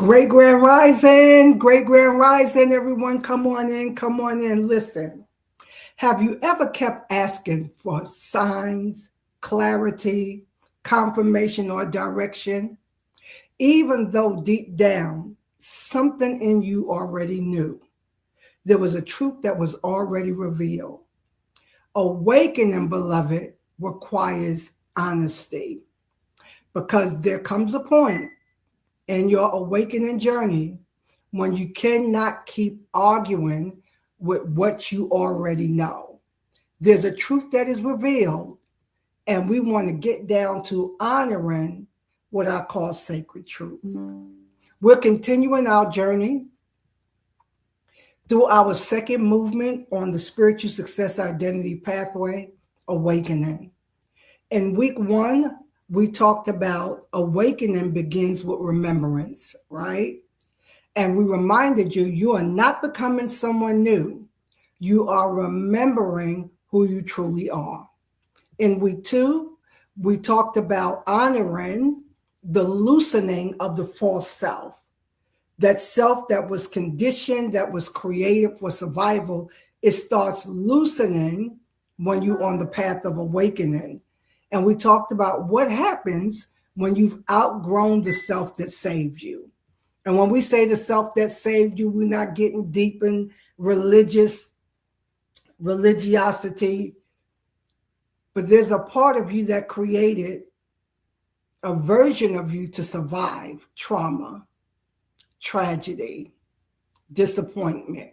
Great grand rising, everyone. Come on in, listen. Have you ever kept asking for signs, clarity, confirmation, or direction, even though deep down, something in you already knew? There was a truth that was already revealed. Awakening, beloved, requires honesty because there comes a point in your awakening journey when you cannot keep arguing with what you already know. There's a truth that is revealed, and we want to get down to honoring what I call sacred truth. We're continuing our journey through our second movement on the spiritual success identity pathway, awakening. In week one, we talked about awakening begins with remembrance, right? And we reminded you, you are not becoming someone new. You are remembering who you truly are. In week two, we talked about honoring the loosening of the false self. That self that was conditioned, that was created for survival, it starts loosening when you're on the path of awakening. And we talked about what happens when you've outgrown the self that saved you. And when we say the self that saved you, we're not getting deep in religiosity, but there's a part of you that created a version of you to survive trauma, tragedy, disappointment.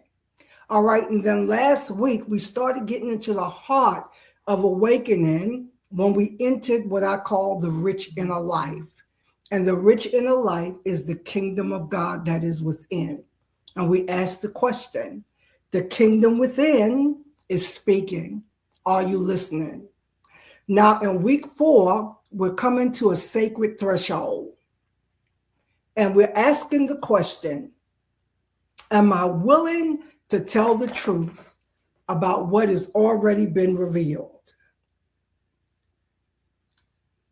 All right, and then last week we started getting into the heart of awakening when we entered what I call the rich inner life. And the rich inner life is the kingdom of God that is within. And we asked the question, the kingdom within is speaking. Are you listening? Now in week four, we're coming to a sacred threshold. And we're asking the question, am I willing to tell the truth about what has already been revealed?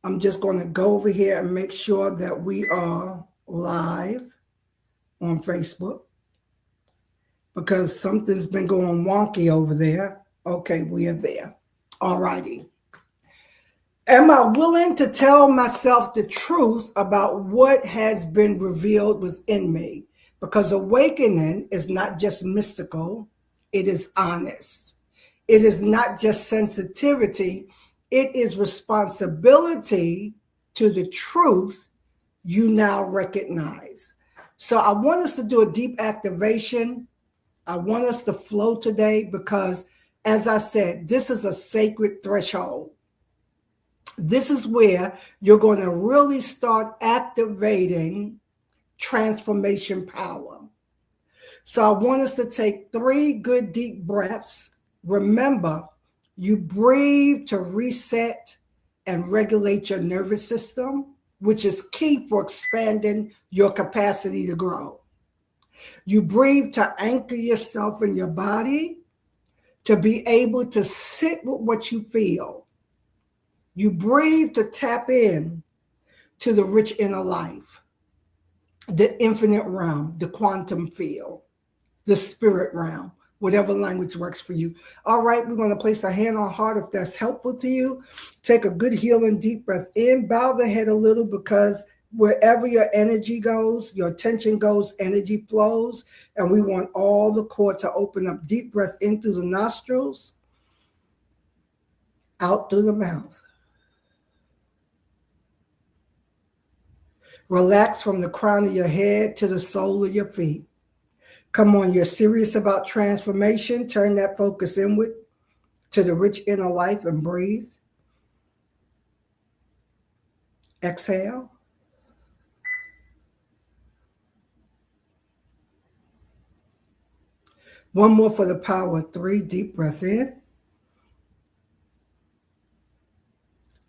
I'm just going to go over here and make sure that we are live on Facebook because something's been going wonky over there. Okay, we are there. All righty. Am I willing to tell myself the truth about what has been revealed within me? Because awakening is not just mystical, it is honest. It is not just sensitivity, it is responsibility to the truth you now recognize. So I want us to do a deep activation. I want us to flow today because, as I said, this is a sacred threshold. This is where you're going to really start activating transformation power. So I want us to take 3 good deep breaths. Remember, you breathe to reset and regulate your nervous system, which is key for expanding your capacity to grow. You breathe to anchor yourself in your body, to be able to sit with what you feel. You breathe to tap in to the rich inner life, the infinite realm, the quantum field, the spirit realm, whatever language works for you. All right, we're going to place a hand on heart if that's helpful to you. Take a good healing deep breath in, bow the head a little because wherever your energy goes, your attention goes, energy flows. And we want all the core to open up. Deep breath in through the nostrils, out through the mouth. Relax from the crown of your head to the sole of your feet. Come on, you're serious about transformation. Turn that focus inward to the rich inner life and breathe. Exhale. One more for the power of 3. Deep breath in.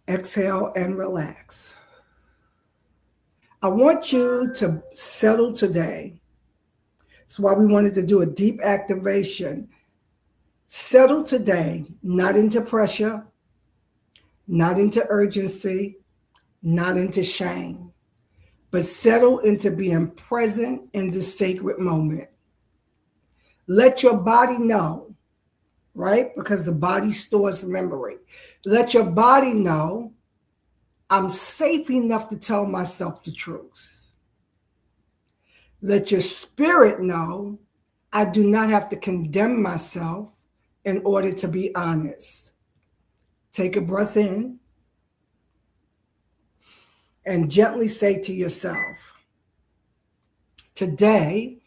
Exhale and relax. I want you to settle today. That's why we wanted to do a deep activation. Settle today, not into pressure, not into urgency, not into shame, but settle into being present in this sacred moment. Let your body know, right? Because the body stores memory. Let your body know I'm safe enough to tell myself the truth. Let your spirit know I do not have to condemn myself in order to be honest. Take a breath in and gently say to yourself, today,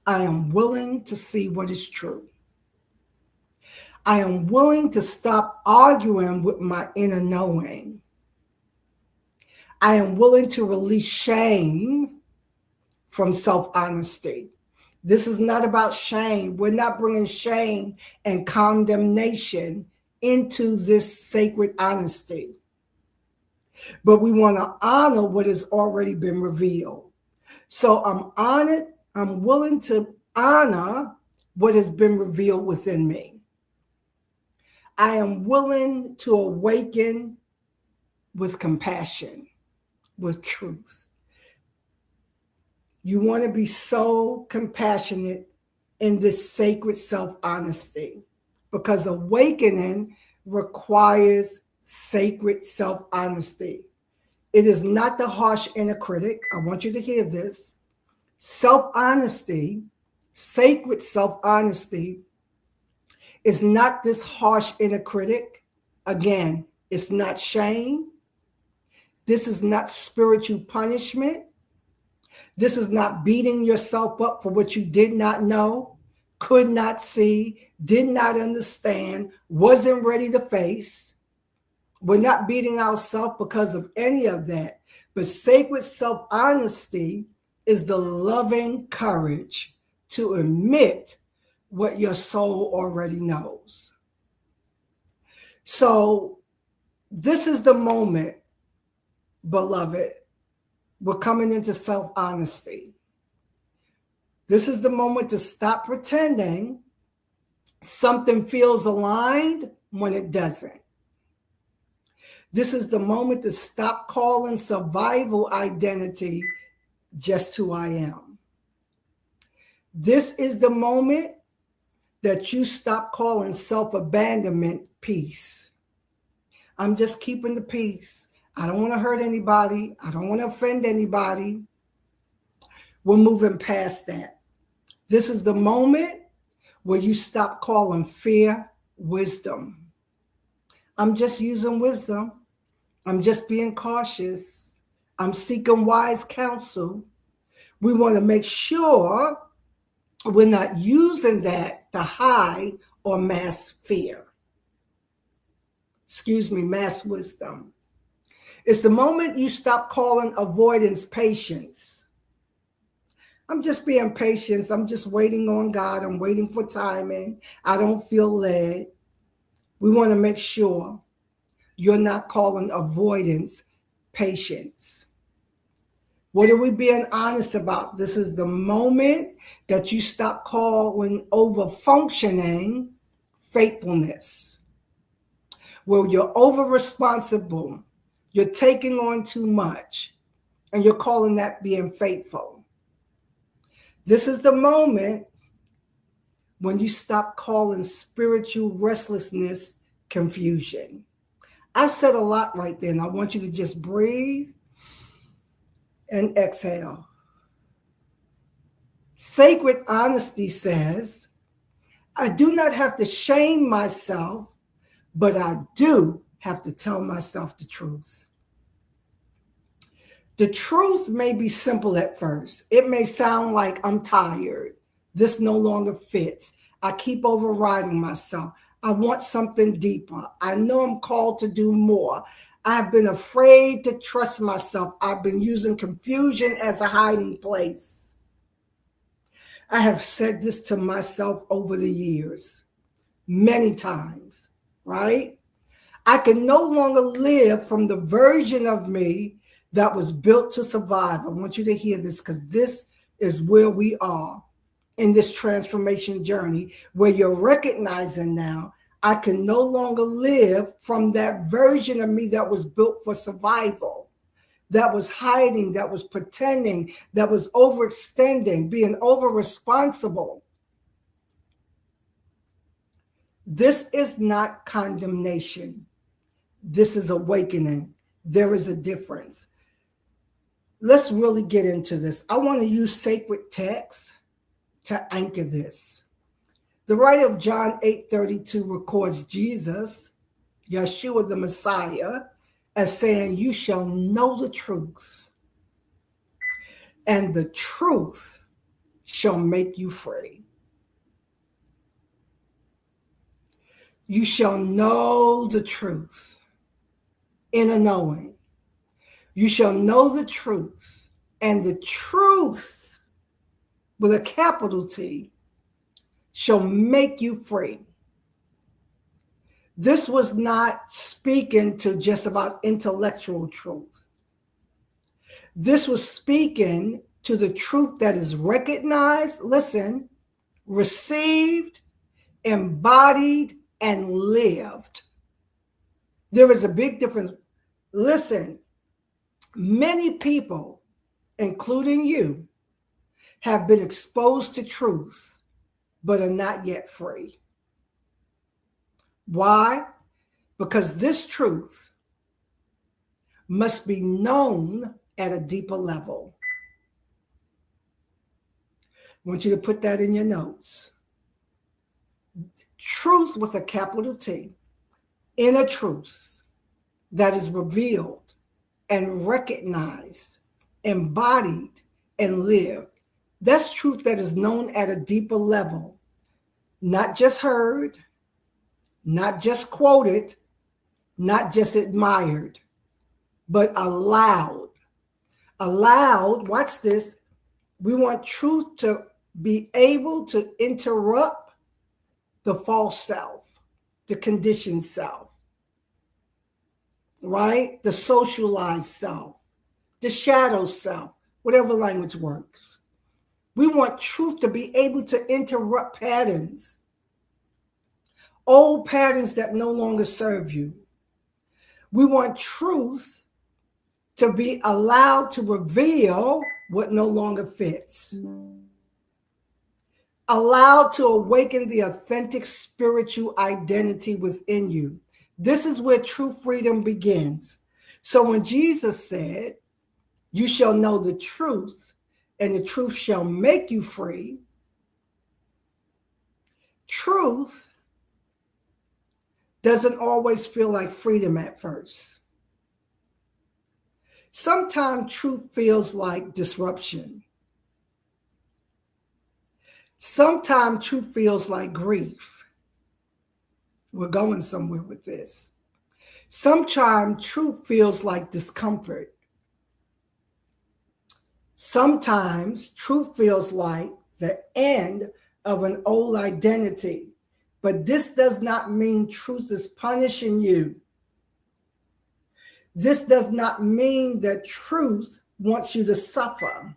I am willing to see what is true. I am willing to stop arguing with my inner knowing. I am willing to release shame from self-honesty. This is not about shame. We're not bringing shame and condemnation into this sacred honesty. But we want to honor what has already been revealed. So I'm honored. I'm willing to honor what has been revealed within me. I am willing to awaken with compassion, with truth. You want to be so compassionate in this sacred self-honesty, because awakening requires sacred self-honesty. It is not the harsh inner critic. I want you to hear this. Self-honesty, sacred self-honesty, is not this harsh inner critic. Again, it's not shame. This is not spiritual punishment. This is not beating yourself up for what you did not know, could not see, did not understand, wasn't ready to face. We're not beating ourselves because of any of that. But sacred self-honesty is the loving courage to admit what your soul already knows. So this is the moment, beloved. We're coming into self-honesty. This is the moment to stop pretending something feels aligned when it doesn't. This is the moment to stop calling survival identity just who I am. This is the moment that you stop calling self-abandonment peace. I'm just keeping the peace. I don't want to hurt anybody. I don't want to offend anybody. We're moving past that. This is the moment where you stop calling fear wisdom. I'm just using wisdom. I'm just being cautious. I'm seeking wise counsel. We want to make sure we're not using that to hide or mask fear. Mask wisdom. It's the moment you stop calling avoidance patience. I'm just being patient. I'm just waiting on God. I'm waiting for timing. I don't feel led. We want to make sure you're not calling avoidance patience. What are we being honest about? This is the moment that you stop calling over-functioning faithfulness, where you're over-responsible, you're taking on too much, and you're calling that being faithful. This is the moment when you stop calling spiritual restlessness confusion. I said a lot right there, and I want you to just breathe and exhale. Sacred honesty says, I do not have to shame myself, but I do have to tell myself the truth. The truth may be simple at first. It may sound like I'm tired. This no longer fits. I keep overriding myself. I want something deeper. I know I'm called to do more. I've been afraid to trust myself. I've been using confusion as a hiding place. I have said this to myself over the years, many times, right? I can no longer live from the version of me that was built to survive. I want you to hear this, because this is where we are in this transformation journey, where you're recognizing now, I can no longer live from that version of me that was built for survival. that was hiding, that was pretending, that was overextending, being over responsible. This is not condemnation. This is awakening. There is a difference. Let's really get into this. I want to use sacred text to anchor this. The writer of John 8:32 records Jesus, Yeshua the Messiah, as saying, "You shall know the truth, and the truth shall make you free." You shall know the truth, inner knowing. You shall know the truth, and the truth, with a capital T, shall make you free. This was not speaking to just about intellectual truth. This was speaking to the truth that is recognized, listen, received, embodied, and lived. There is a big difference. Listen, many people, including you, have been exposed to truth, but are not yet free. Why? Because this truth must be known at a deeper level. I want you to put that in your notes. Truth with a capital T, inner truth that is revealed and recognized, embodied, and lived. That's truth that is known at a deeper level, not just heard, not just quoted, not just admired, but allowed. Allowed, watch this. We want truth to be able to interrupt the false self, the conditioned self, right? The socialized self, the shadow self, whatever language works. We want truth to be able to interrupt patterns, old patterns that no longer serve you. We want truth to be allowed to reveal what no longer fits. Allowed to awaken the authentic spiritual identity within you. This is where true freedom begins. So when Jesus said, "You shall know the truth, and the truth shall make you free," truth doesn't always feel like freedom at first. Sometimes truth feels like disruption. Sometimes truth feels like grief. We're going somewhere with this. Sometimes truth feels like discomfort. Sometimes truth feels like the end of an old identity. But this does not mean truth is punishing you. This does not mean that truth wants you to suffer.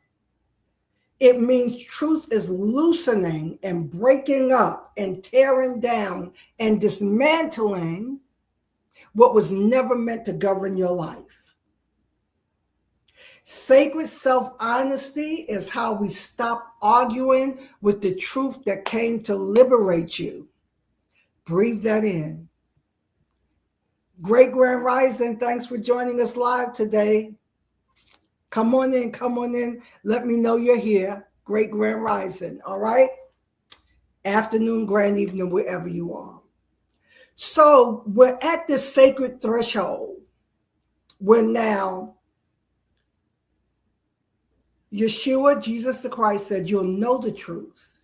It means truth is loosening and breaking up and tearing down and dismantling what was never meant to govern your life. Sacred self-honesty is how we stop arguing with the truth that came to liberate you. Breathe that in. Great Grand Rising, thanks for joining us live today. Come on in, come on in. Let me know you're here. Great Grand Rising, all right? Afternoon, grand evening, wherever you are. So we're at this sacred threshold where now Yeshua, Jesus the Christ, said, "You'll know the truth,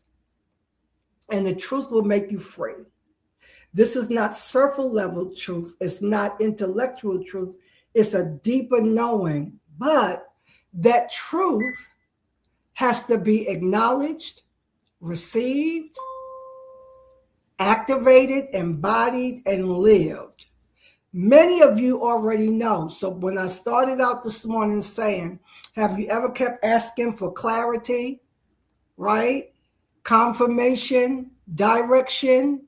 and the truth will make you free." This is not surface level truth. It's not intellectual truth. It's a deeper knowing. But that truth has to be acknowledged, received, activated, embodied, and lived. Many of you already know. So when I started out this morning saying, have you ever kept asking for clarity, right? Confirmation, direction.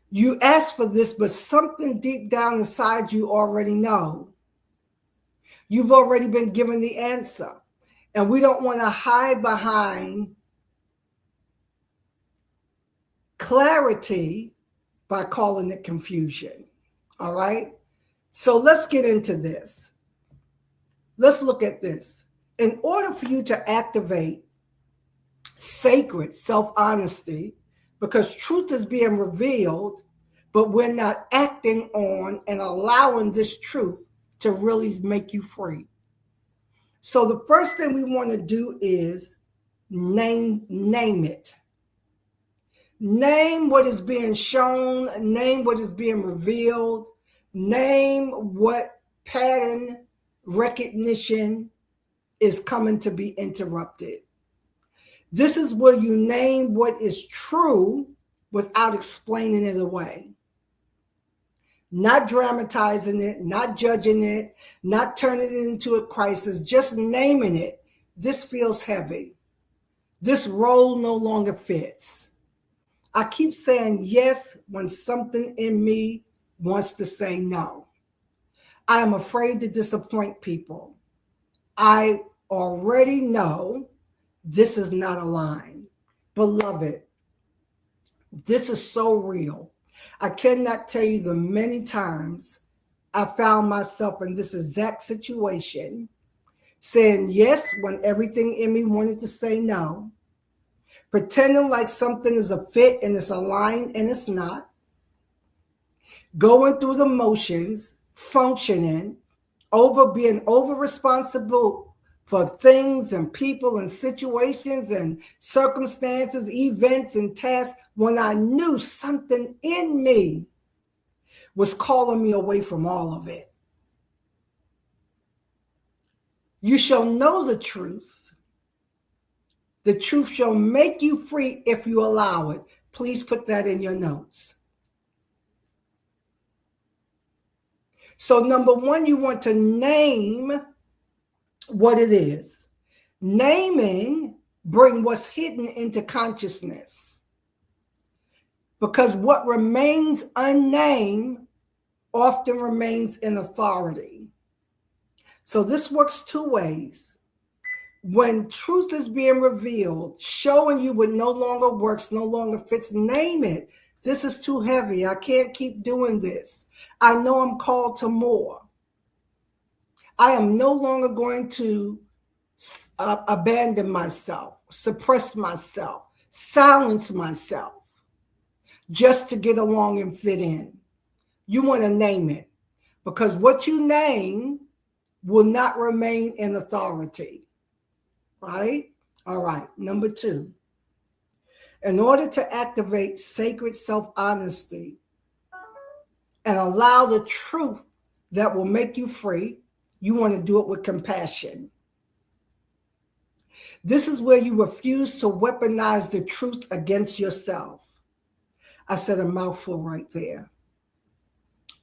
You ask for this, but something deep down inside you already know. You've already been given the answer. And we don't want to hide behind clarity by calling it confusion. All right? So let's get into this. Let's look at this. In order for you to activate sacred self-honesty, because truth is being revealed, but we're not acting on and allowing this truth to really make you free. So the first thing we want to do is name it. Name what is being shown, name what is being revealed, name what pattern recognition is coming to be interrupted. This is where you name what is true without explaining it away. Not dramatizing it, not judging it, not turning it into a crisis, just naming it. This feels heavy. This role no longer fits. I keep saying yes when something in me wants to say no. I am afraid to disappoint people. I already know this is not aligned. Beloved, this is so real. I cannot tell you the many times I found myself in this exact situation, saying yes when everything in me wanted to say no, pretending like something is a fit and it's aligned and it's not, going through the motions, functioning, being over responsible for things and people and situations and circumstances, events and tasks, when I knew something in me was calling me away from all of it. You shall know the truth. The truth shall make you free if you allow it. Please put that in your notes. So number one, you want to name what it is. Naming brings what's hidden into consciousness. Because what remains unnamed often remains in authority. So this works two ways. When truth is being revealed, showing you what no longer works, no longer fits, name it. This is too heavy. I can't keep doing this. I know I'm called to more. I am no longer going to abandon myself, suppress myself, silence myself just to get along and fit in. You want to name it, because what you name will not remain in authority, right? All right, number two. In order to activate sacred self-honesty and allow the truth that will make you free, you want to do it with compassion. This is where you refuse to weaponize the truth against yourself. I said a mouthful right there.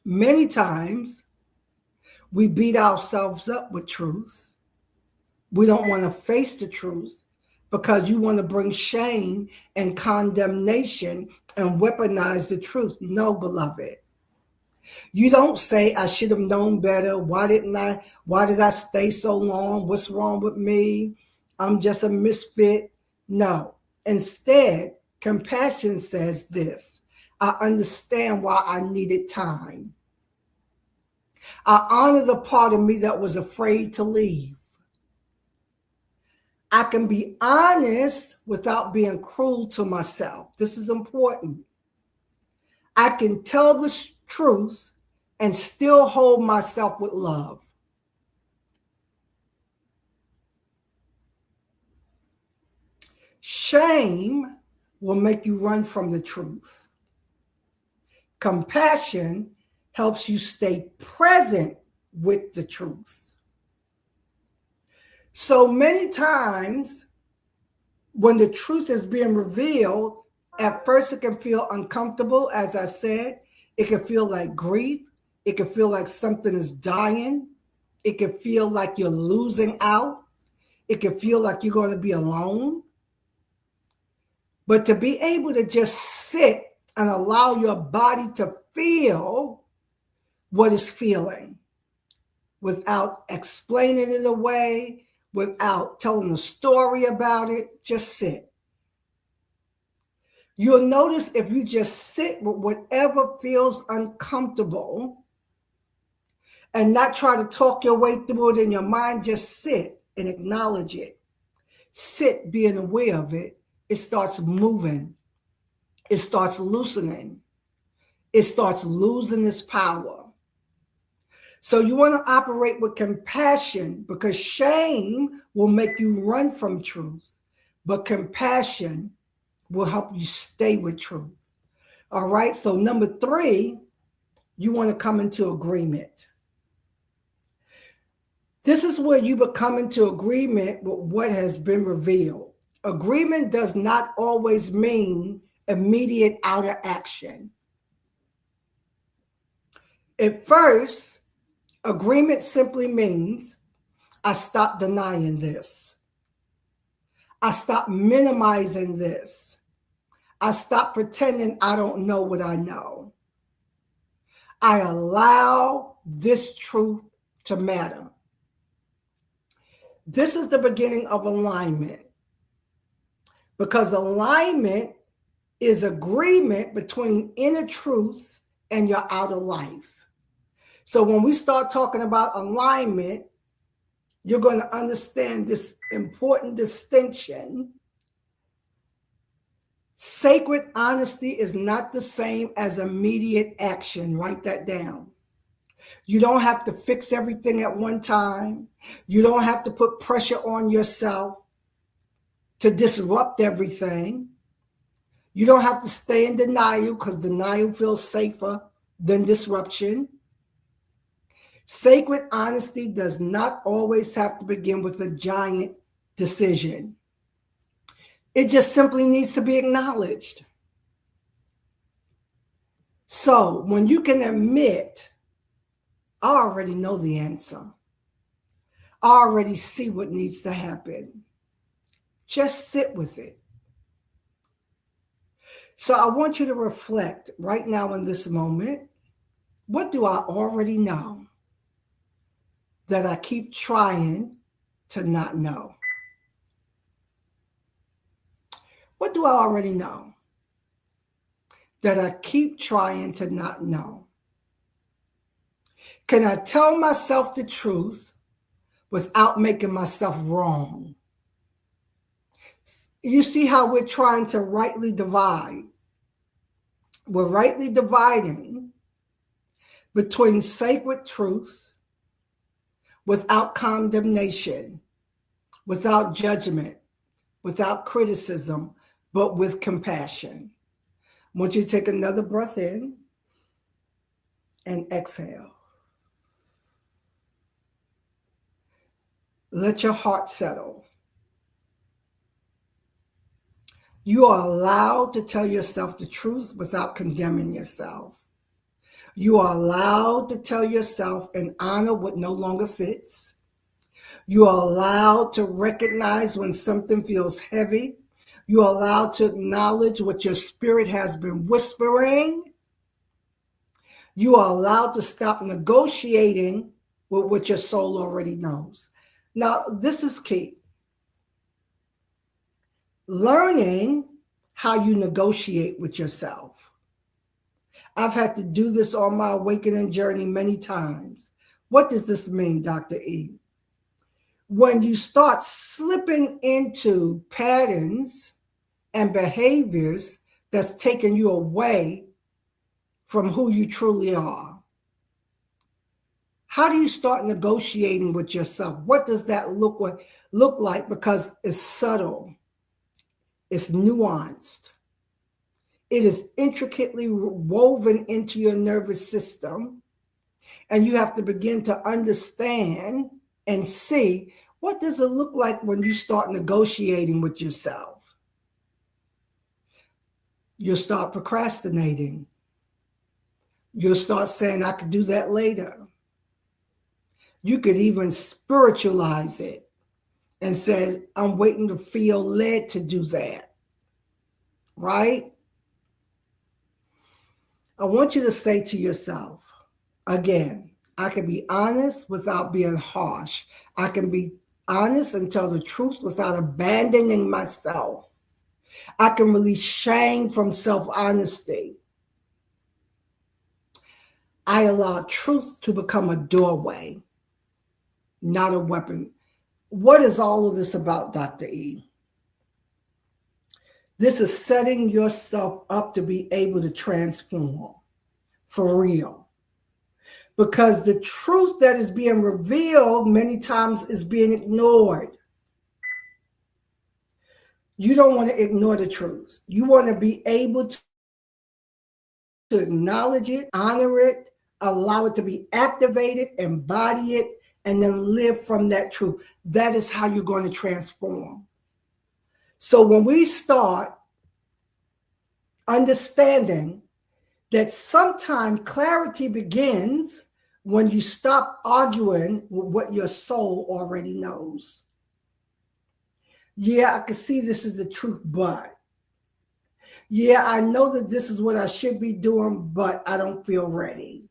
Many times, we beat ourselves up with truth. We don't want to face the truth because you want to bring shame and condemnation and weaponize the truth. No, beloved. You don't say, I should have known better. Why did I stay so long? What's wrong with me? I'm just a misfit. No. Instead, compassion says this. I understand why I needed time. I honor the part of me that was afraid to leave. I can be honest without being cruel to myself. This is important. I can tell the truth and still hold myself with love. Shame will make you run from the truth. Compassion helps you stay present with the truth. So many times when the truth is being revealed, at first it can feel uncomfortable. As I said, it can feel like grief. It can feel like something is dying. It can feel like you're losing out. It can feel like you're going to be alone. But to be able to just sit and allow your body to feel what it's feeling. without explaining it away, without telling a story about it. Just sit. You'll notice if you just sit with whatever feels uncomfortable and not try to talk your way through it in your mind, just sit and acknowledge it. Sit being aware of it. It starts moving. It starts loosening. It starts losing its power. So you want to operate with compassion, because shame will make you run from truth, but compassion will help you stay with truth. All right. So number 3, you want to come into agreement. This is where you become into agreement with what has been revealed. Agreement does not always mean immediate outer action. At first, agreement simply means I stop denying this. I stop minimizing this. I stop pretending I don't know what I know. I allow this truth to matter. This is the beginning of alignment, because alignment is agreement between inner truth and your outer life. So when we start talking about alignment, you're going to understand this important distinction. Sacred honesty is not the same as immediate action. Write that down. You don't have to fix everything at one time. You don't have to put pressure on yourself to disrupt everything. You don't have to stay in denial, because denial feels safer than disruption. Sacred honesty does not always have to begin with a giant decision. It just simply needs to be acknowledged. So when you can admit, I already know the answer. I already see what needs to happen. Just sit with it. So I want you to reflect right now in this moment. What do I already know that I keep trying to not know? What do I already know that I keep trying to not know? Can I tell myself the truth without making myself wrong? You see how we're trying to rightly divide. We're rightly dividing between sacred truth without condemnation, without judgment, without criticism, but with compassion. I want you to take another breath in and exhale. Let your heart settle. You are allowed to tell yourself the truth without condemning yourself. You are allowed to tell yourself and honor what no longer fits. You are allowed to recognize when something feels heavy. You are allowed to acknowledge what your spirit has been whispering. You are allowed to stop negotiating with what your soul already knows. Now, this is key. Learning how you negotiate with yourself. I've had to do this on my awakening journey many times. What does this mean, Dr. E? When you start slipping into patterns and behaviors that's taking you away from who you truly are, how do you start negotiating with yourself? What does that look like? Because it's subtle. It's nuanced. It is intricately woven into your nervous system. And you have to begin to understand and see, what does it look like when you start negotiating with yourself? You'll start procrastinating. You'll start saying, I could do that later. You could even spiritualize it and say, I'm waiting to feel led to do that. Right? I want you to say to yourself, again, I can be honest without being harsh. I can be honest and tell the truth without abandoning myself. I can release shame from self-honesty. I allow truth to become a doorway, not a weapon. What is all of this about, Dr. E? This is setting yourself up to be able to transform for real. Because the truth that is being revealed many times is being ignored. You don't want to ignore the truth. You want to be able to acknowledge it, honor it, allow it to be activated, embody it, and then live from that truth. That is how you're going to transform. So when we start understanding that sometimes clarity begins when you stop arguing with what your soul already knows. Yeah, I can see this is the truth, but yeah, I know that this is what I should be doing, but I don't feel ready.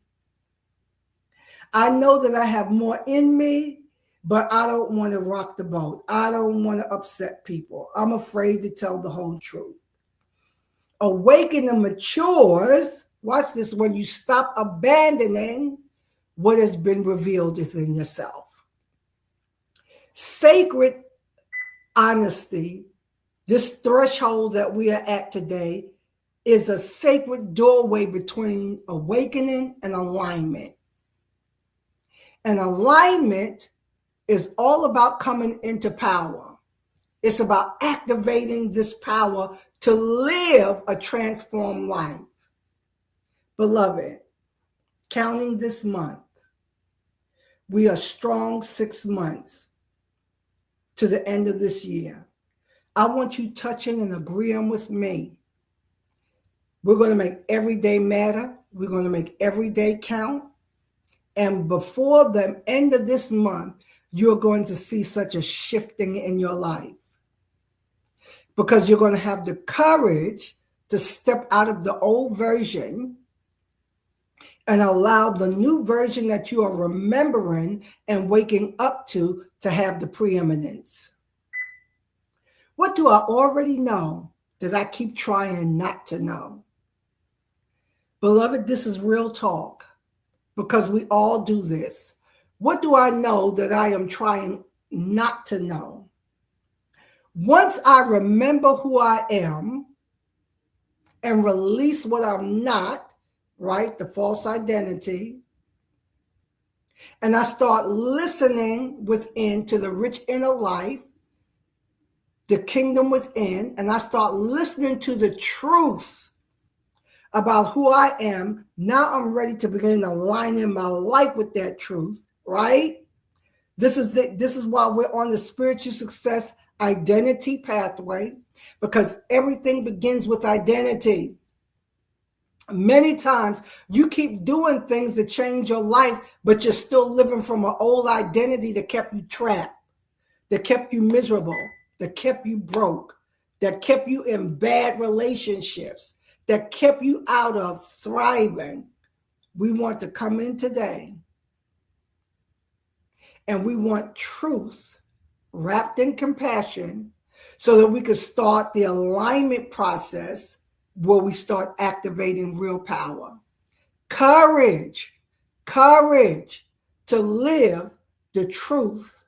I know that I have more in me, but I don't want to rock the boat. I don't want to upset people. I'm afraid to tell the whole truth. Awakening matures, watch this, when you stop abandoning what has been revealed within yourself. Sacred honesty, this threshold that we are at today, is a sacred doorway between awakening and alignment. And alignment is all about coming into power. It's about activating this power to live a transformed life. Beloved, counting this month, we are strong 6 months to the end of this year. I want you touching and agreeing with me. We're going to make every day matter. We're going to make every day count. And before the end of this month, you're going to see such a shifting in your life. Because you're going to have the courage to step out of the old version and allow the new version that you are remembering and waking up to have the preeminence. What do I already know that I keep trying not to know? Beloved, this is real talk because we all do this. What do I know that I am trying not to know? Once I remember who I am and release what I'm not, right, the false identity, and I start listening within to the rich inner life, the kingdom within, and I start listening to the truth about who I am, now I'm ready to begin aligning my life with that truth, right? This is why we're on the spiritual success identity pathway, because everything begins with identity. Many times you keep doing things to change your life, but you're still living from an old identity that kept you trapped, that kept you miserable, that kept you broke, that kept you in bad relationships, that kept you out of thriving. We want to come in today and we want truth wrapped in compassion so that we can start the alignment process where we start activating real power. Courage to live the truth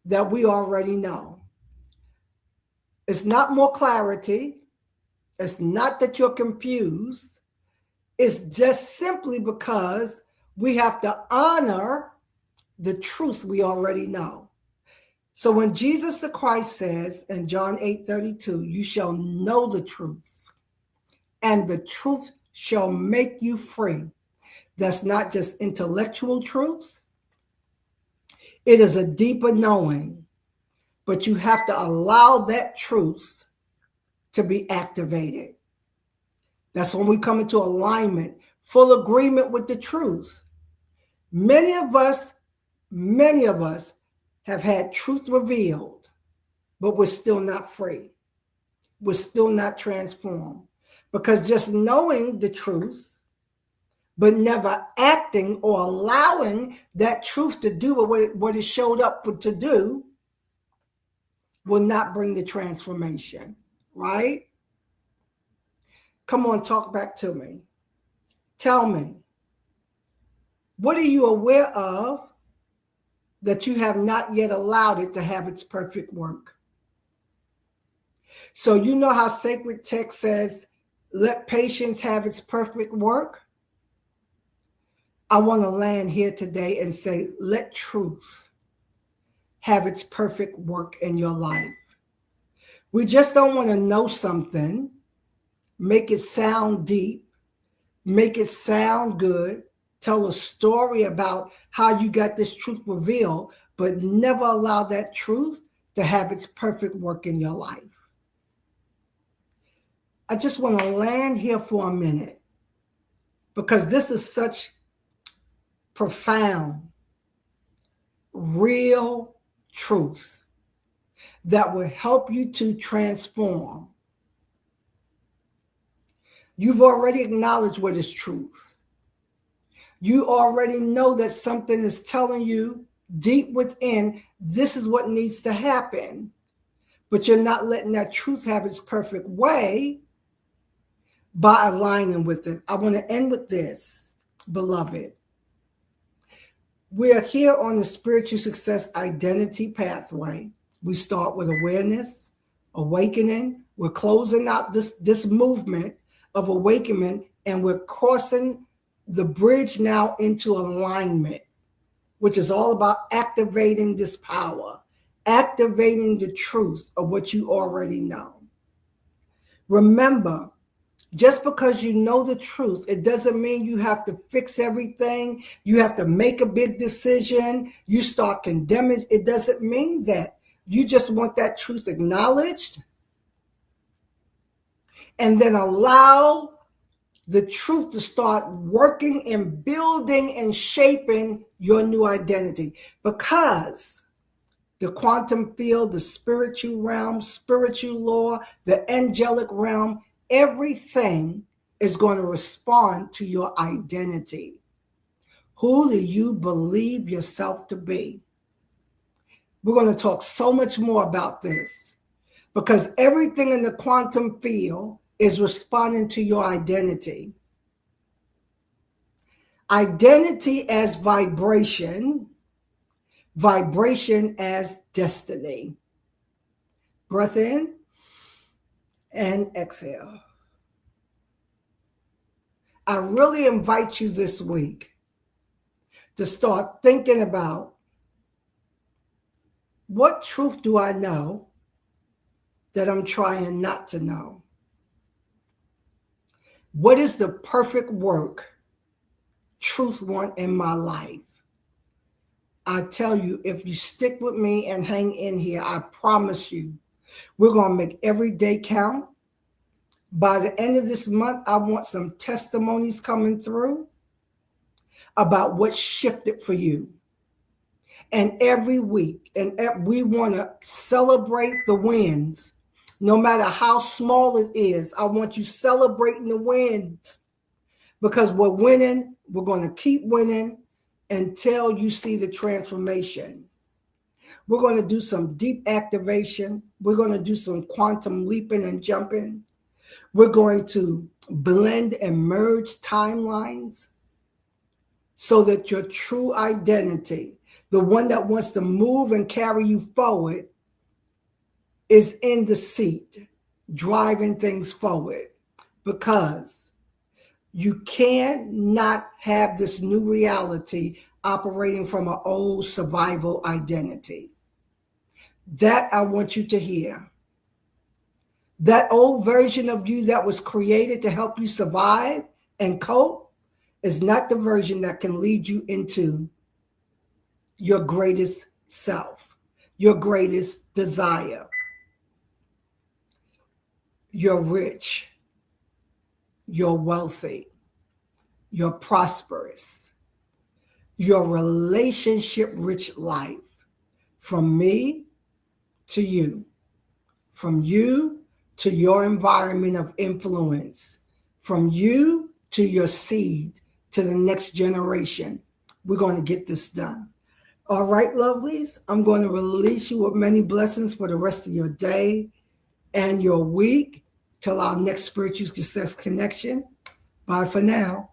that we already know. It's not more clarity. It's not that you're confused. It's just simply because we have to honor the truth we already know. So when Jesus the Christ says in John 8:32, you shall know the truth, and the truth shall make you free. That's not just intellectual truth. It is a deeper knowing, but you have to allow that truth to be activated. That's when we come into alignment, full agreement with the truth. Many of us have had truth revealed, but we're still not free. We're still not transformed. Because just knowing the truth, but never acting or allowing that truth to do what it showed up to do, will not bring the transformation, right? Come on, talk back to me. Tell me, what are you aware of that you have not yet allowed it to have its perfect work? So you know how sacred text says, let patience have its perfect work? I want to land here today and say, let truth have its perfect work in your life. We just don't want to know something, make it sound deep, make it sound good, tell a story about how you got this truth revealed, but never allow that truth to have its perfect work in your life. I just want to land here for a minute because this is such profound, real truth that will help you to transform. You've already acknowledged what is truth. You already know that something is telling you deep within, this is what needs to happen. But you're not letting that truth have its perfect way by aligning with it. I want to end with this, beloved. We are here on the spiritual success identity pathway. We start with awareness, awakening. We're closing out this movement of awakening, and we're crossing the bridge now into alignment, which is all about activating this power, activating the truth of what you already know. Remember, just because you know the truth, it doesn't mean you have to fix everything. You have to make a big decision. You start condemning. It doesn't mean that. You just want that truth acknowledged and then allow the truth to start working and building and shaping your new identity. Because the quantum field, the spiritual realm, spiritual law, the angelic realm, everything is going to respond to your identity. Who do you believe yourself to be? We're going to talk so much more about this because everything in the quantum field is responding to your identity. Identity as vibration, vibration as destiny. Breath in and exhale. I really invite you this week to start thinking about, what truth do I know that I'm trying not to know? What is the perfect work truth want in my life? I tell you, if you stick with me and hang in here, I promise you, we're going to make every day count. By the end of this month, I want some testimonies coming through about what shifted for you. And every week, and we want to celebrate the wins. No matter how small it is, I want you celebrating the wins. Because we're winning, we're going to keep winning until you see the transformation. We're going to do some deep activation. We're going to do some quantum leaping and jumping. We're going to blend and merge timelines so that your true identity, the one that wants to move and carry you forward, is in the seat, driving things forward. Because you cannot have this new reality operating from an old survival identity. That I want you to hear. That old version of you that was created to help you survive and cope is not the version that can lead you into your greatest self, your greatest desire. You're rich, you're wealthy, you're prosperous, your relationship rich life, from me to you, from you to your environment of influence, from you to your seed to the next generation. We're going to get this done. All right, lovelies, I'm going to release you with many blessings for the rest of your day and your week till our next Spiritual Success Connection. Bye for now.